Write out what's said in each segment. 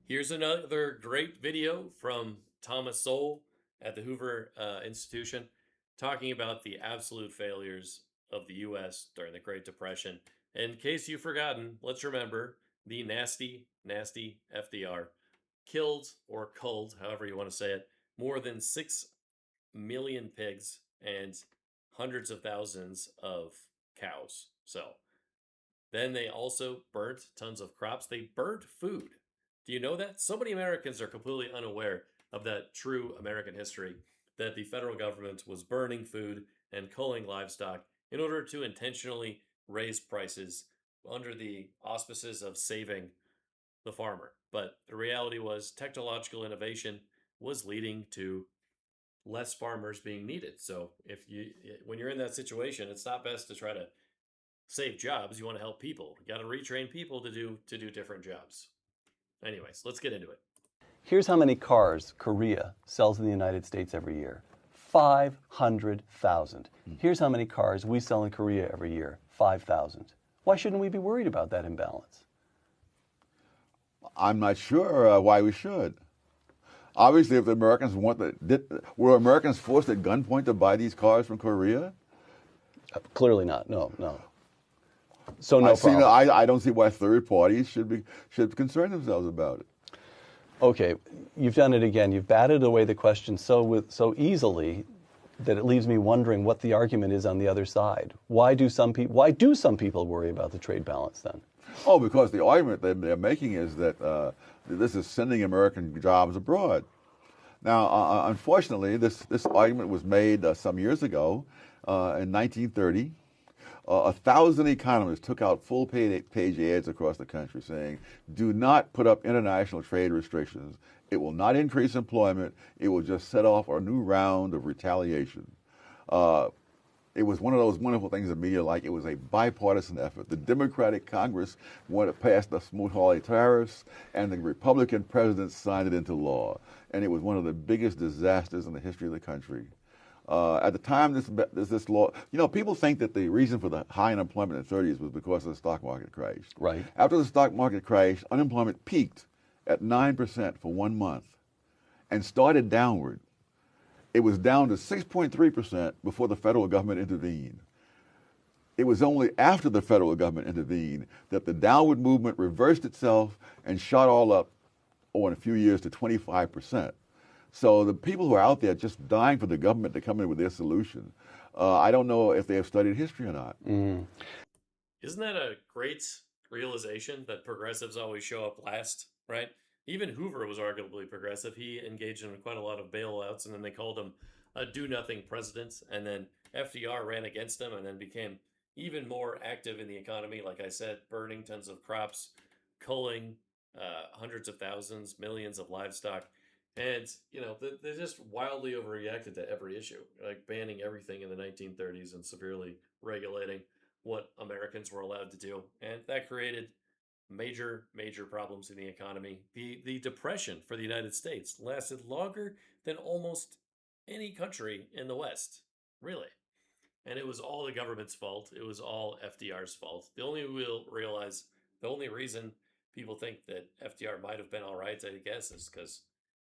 Here's another great video from Thomas Sowell at the Hoover Institution talking about the absolute failures of the U.S. during the Great Depression. In case you've forgotten, let's remember the nasty, nasty FDR killed or culled, however you want to say it, more than 6 million pigs and hundreds of thousands of cows. So then they also burnt tons of crops. They burnt food. Do you know that? So many Americans are completely unaware of that true American history that the federal government was burning food and culling livestock in order to intentionally raise prices under the auspices of saving the farmer. But the reality was technological innovation was leading to less farmers being needed. So when you're in that situation, it's not best to try to save jobs. You want to help people. You got to retrain people to do different jobs. Anyways, let's get into it. Here's how many cars Korea sells in the United States every year. 500,000. Here's how many cars we sell in Korea every year. 5,000. Why shouldn't we be worried about that imbalance? I'm not sure why we should. Obviously, if the Americans were Americans forced at gunpoint to buy these cars from Korea? Clearly not. No. So no problem. I don't see why third parties should concern themselves about it. Okay, you've done it again. You've batted away the question so easily that it leaves me wondering what the argument is on the other side. Why do some people worry about the trade balance then? Oh, because the argument they're making is that this is sending American jobs abroad. Now, unfortunately, this argument was made some years ago in 1930. 1,000 economists took out full-page ads across the country saying, do not put up international trade restrictions. It will not increase employment. It will just set off a new round of retaliation. It was one of those wonderful things in media, like it was a bipartisan effort. The Democratic Congress wanted to pass the Smoot-Hawley tariffs, and the Republican president signed it into law. And it was one of the biggest disasters in the history of the country. At the time this law, people think that the reason for the high unemployment in the 30s was because of the stock market crash. Right. After the stock market crash, unemployment peaked at 9% for 1 month and started downward. It was down to 6.3% before the federal government intervened. It was only after the federal government intervened that the downward movement reversed itself and shot all up over a few years to 25%. So the people who are out there just dying for the government to come in with their solution, I don't know if they have studied history or not. Isn't that a great realization that progressives always show up last, right? Even Hoover was arguably progressive. He engaged in quite a lot of bailouts, and then they called him a do-nothing president. And then FDR ran against him and then became even more active in the economy. Like I said, burning tons of crops, culling hundreds of thousands, millions of livestock. And, they just wildly overreacted to every issue, like banning everything in the 1930s and severely regulating what Americans were allowed to do. And that created major, major problems in the economy. The Depression for the United States lasted longer than almost any country in the West, really. And it was all the government's fault. It was all FDR's fault. The only reason people think that FDR might have been all right, I guess, is because,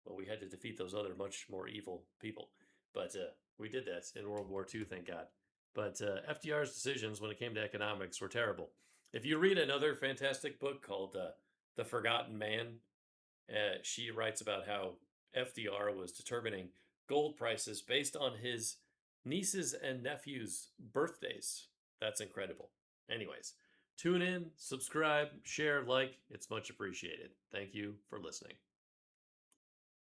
well, we had to defeat those other much more evil people. But we did that in World War II, thank God. But FDR's decisions when it came to economics were terrible. If you read another fantastic book called The Forgotten Man, she writes about how FDR was determining gold prices based on his nieces and nephews' birthdays. That's incredible. Anyways, tune in, subscribe, share, like. It's much appreciated. Thank you for listening.